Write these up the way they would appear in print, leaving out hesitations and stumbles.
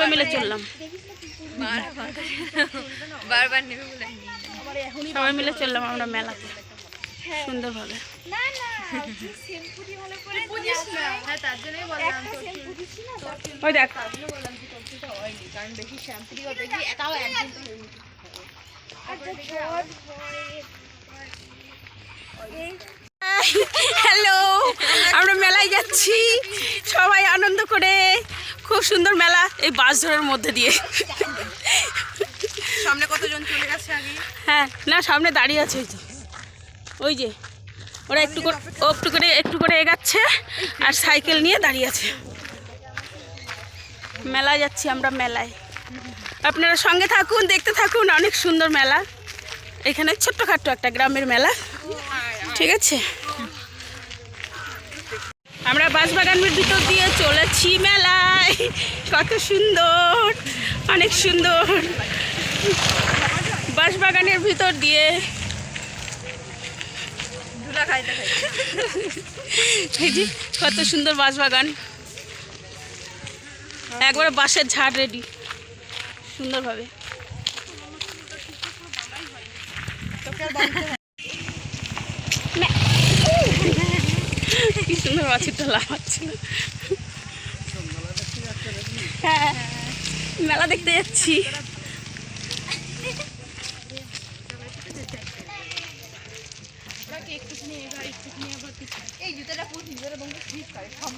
সবাই মিলে চললাম, সবাই মিলে চললাম আমরা মেলাতে সুন্দরভাবে। ওই দেখ হ্যালো, আমরা মেলায় যাচ্ছি সবাই আনন্দ করে, খুব সুন্দর মেলা এই বাস ধরার মধ্যে দিয়ে। সামনে কতজন চলে গেছে আগে? হ্যাঁ না, সামনে দাঁড়িয়ে আছে ওই যে ওরা একটু করে এগাচ্ছে আর সাইকেল নিয়ে দাঁড়িয়ে আছে। মেলায় যাচ্ছি আমরা, মেলায় আপনারা সঙ্গে থাকুন, দেখতে থাকুন। অনেক সুন্দর মেলা, এখানে ছোট্টখাট্ট একটা গ্রামের মেলা, ঠিক আছে। আমরা বাঁশবাগানের ভিতর দিয়ে চলেছি মেলায়, কত সুন্দর, অনেক সুন্দর বাঁশবাগানের ভিতর দিয়ে। কত সুন্দর বাঁশবাগান, একবারে বাঁশের ঝাড় রেডি সুন্দরভাবে। কি সুন্দর বাছুরটা লাফাচ্ছিল। হ্যাঁ, মেলা দেখতে যাচ্ছি।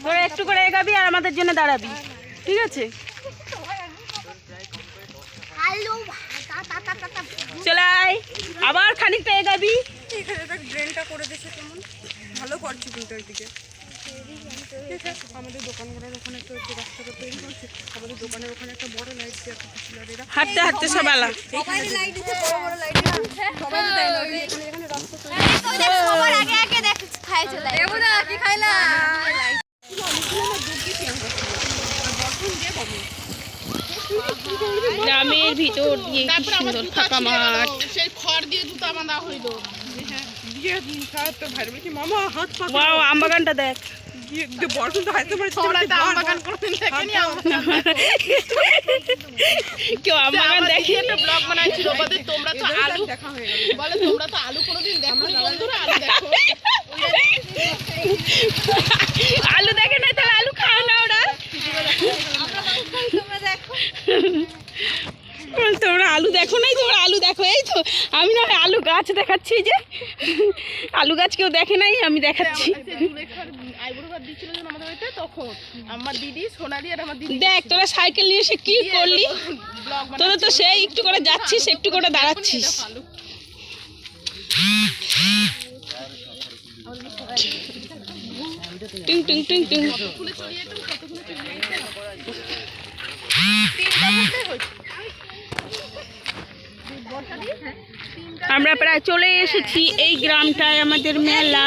তোরা একটু করে এগাবি আর আমাদের জন্য দাঁড়াবি, ঠিক আছে? চলে আয়, আবার খানিকটা এগাবি। ড্রেনটা করে দিয়েছে কেমন ভালো করছি কিন্তু ওইদিকে। আমাদের দোকানগুলোর ওখানে তো রাস্তাটা তৈরি করছে, আমাদের দোকানের ওখানে একটা বড় লাইট দিয়ে হাঁটতে হাঁটতে সব আলা গ্রামের ভিতর দিয়ে কি সুন্দর ফাঁকা মাঠ। সেই খড় দিয়ে জুতা বাঁধা হইল। মামা হাত ওয়াও, আম বাগানটা দেখ। কেউ আম বাগান দেখে ব্লগ বানাইছিল, তোমরা তো আলু বলে, তোমরা তো আলু কোনোদিন দেখো না বন্ধুরা, আলু দেখো। আলু দেখে না, তাহলে আলু খাও না ওরা। তোমরা আলু দেখো নাই, তোমরা আলু দেখো। এই তো আমি না আলু গাছ দেখাচ্ছি, যে আলু গাছ কেউ দেখে নাই, আমি দেখাচ্ছি। দেখ তোরা সাইকেল নিয়ে এসে কি করলি, তোরা তো সেই একটু করে যাচ্ছিস, একটু করে দাঁড়াচ্ছিস। টিং টিং টিং টিং। আমরা প্রায় চলে এসেছি এই গ্রামটায়, আমাদের মেলা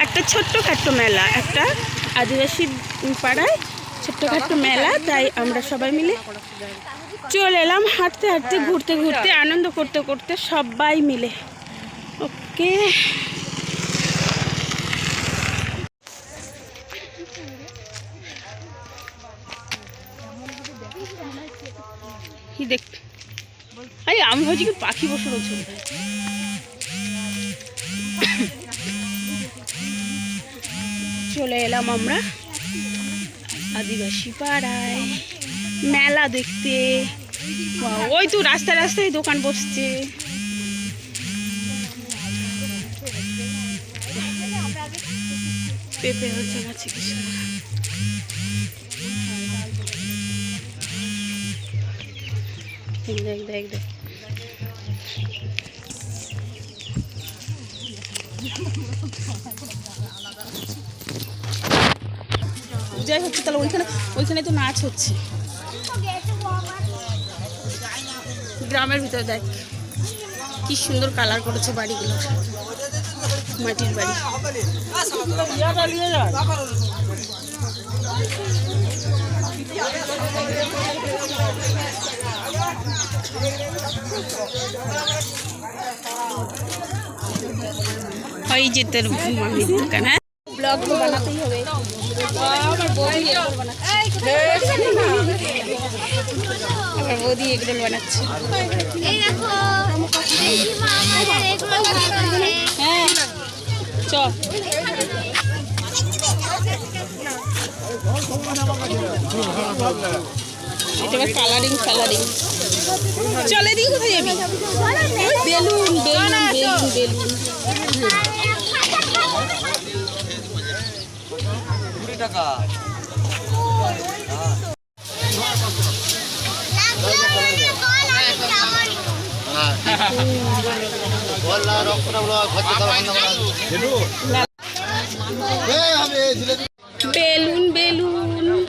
একটা ছোট্টখাট্ট মেলা, একটা আদিবাসী পাড়ায় ছোট্টখাট্ট মেলা। তাই আমরা সবাই মিলে চলে এলাম, হাঁটতে হাঁটতে, ঘুরতে ঘুরতে, আনন্দ করতে করতে সবাই মিলে। ওকে, দেখ আমি ভাবছি কি পাখি বসে রয়েছে। চলে এলাম আমরা আদিবাসী পাড়ায় মেলা দেখতে। ওই তো রাস্তায় রাস্তায় দোকান বসছে। পেঁপে হচ্ছে গাছে কি সুন্দর। দেখ দেখ দেখ, যাই হচ্ছে তাহলে ওইখানে তো নাচ হচ্ছে গ্রামের ভিতরে। দেখ কি সুন্দর কালার করেছে বাড়িগুলো, মাটির বাড়ি। ওই যে তোর মামির দোকান। হ্যাঁ, ব্লগ তো বানাতেই হবে। আমার বৌদি এগরোল বানাচ্ছে, আমার বৌদি এগরোল বানাচ্ছে। হ্যাঁ চ এটা কালারিং কালারিং। চলে দিই কোথায় যাবি? Balloon balloon balloon balloon. Balloon balloon.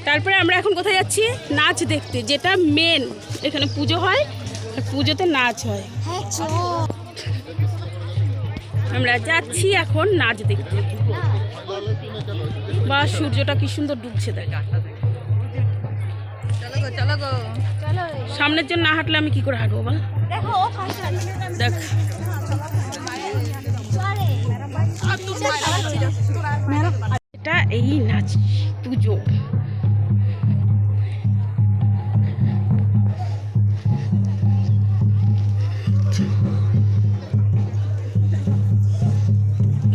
তারপরে আমরা এখন কোথায় যাচ্ছি? নাচ দেখতে, যেটা মেন। এখানে পুজো হয়, পুজোতে নাচ হয়। আমরা যাচ্ছি এখন নাচ দেখতে। বা সূর্যটা কি সুন্দর ডুবছে দেখ। সামনের জন্য না হাঁটলে আমি কি করে হাঁটবো বল? দেখ এটা এই নাচ পুজো।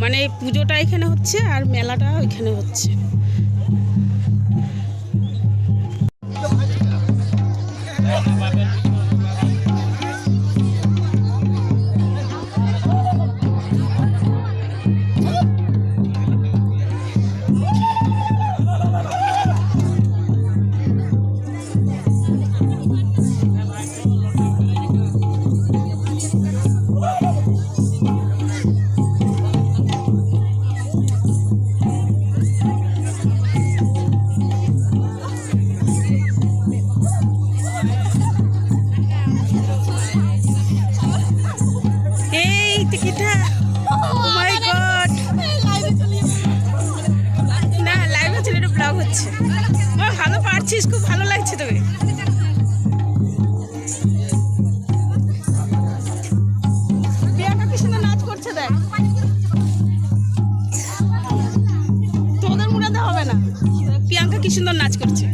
মানে পুজোটা এখানে হচ্ছে আর মেলাটা ওইখানে হচ্ছে। ভালো পারছিস, খুব ভালো লাগছে তোকে। প্রিয়াঙ্কা কি সুন্দর নাচ করছে দেখ। তোদের মুড়াতে হবে না, প্রিয়াঙ্কা কি সুন্দর নাচ করছে।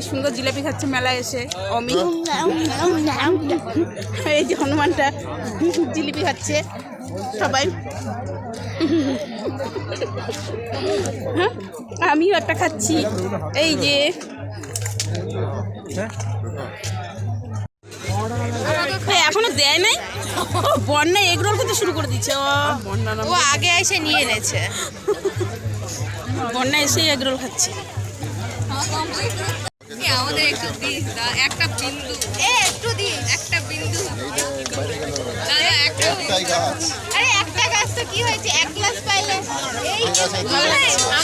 কি সুন্দর জিলাপি খাচ্ছে মেলায় এসে অমি। এই যে হনুমানটা জিলিপি খাচ্ছে সবাই। হ্যাঁ আমিও একটা খাচ্ছি। এই যে এখনো দেয় নাই। ও বন্যা এগ রোল খেতে শুরু করে দিচ্ছে। ও আগে এসে নিয়ে এনেছে। বন্যা এসে এগ রোল খাচ্ছে। আমাদের একটু দিস দা, একটা বিন্দু একটু দিস, একটা বিন্দু দাদা, একটা গাছ। আরে একটা গাছ তো কি হয়েছে, এক গ্লাস পাইলে এই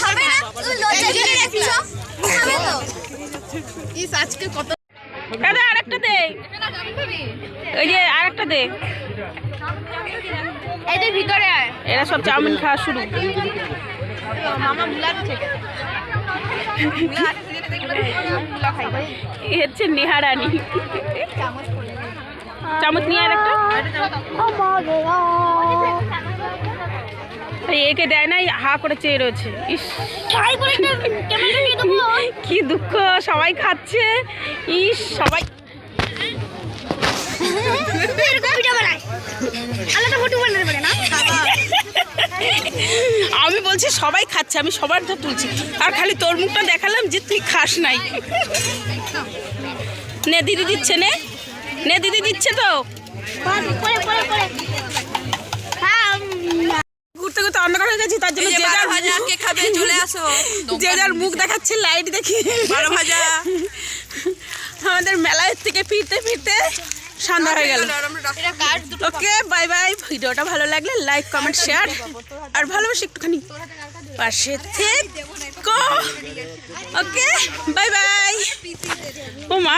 হবে না। তুই লজ্জা করে রাখিস হবে তো। ইস আজকে কত দাদা আরেকটা দে। ওই যে আরেকটা দে। এই যে ভিতরে আয়। এরা সব চাউমিন খাওয়া শুরু। মামা বুলাচ্ছে। এই হচ্ছে নেহারানি। চামচ নিয়ে আর একটা। একে দেয় নাই, হা করে চেয়ে রয়েছে। ইস কি দুঃখ, সবাই খাচ্ছে। ইস সবাই আমি বলছি সবাই খাচ্ছে, আমি সবারটা তুলছি, আর খালি তোর মুখটা দেখালাম যে তুই খাস নাই। নে দিদি দিচ্ছে, নে নে দিদি দিচ্ছে তো। ঘুরতে ঘুরতে অন্ধকার হয়ে গেছি, তার জন্য যে যার ভাজা কে খাবে চলে আসো। যে যার মুখ দেখাচ্ছে লাইট দেখি। বড় ভাজা আমাদের মেলায় থেকে ফিরতে ফিরতে সন্ধ্যা হয়ে গেল। Okay bye bye. ভিডিওটা ভালো লাগলে লাইক কমেন্ট শেয়ার আর ভালোবাসি একটুখানি পাশে থেকো। Okay bye bye. ও মা।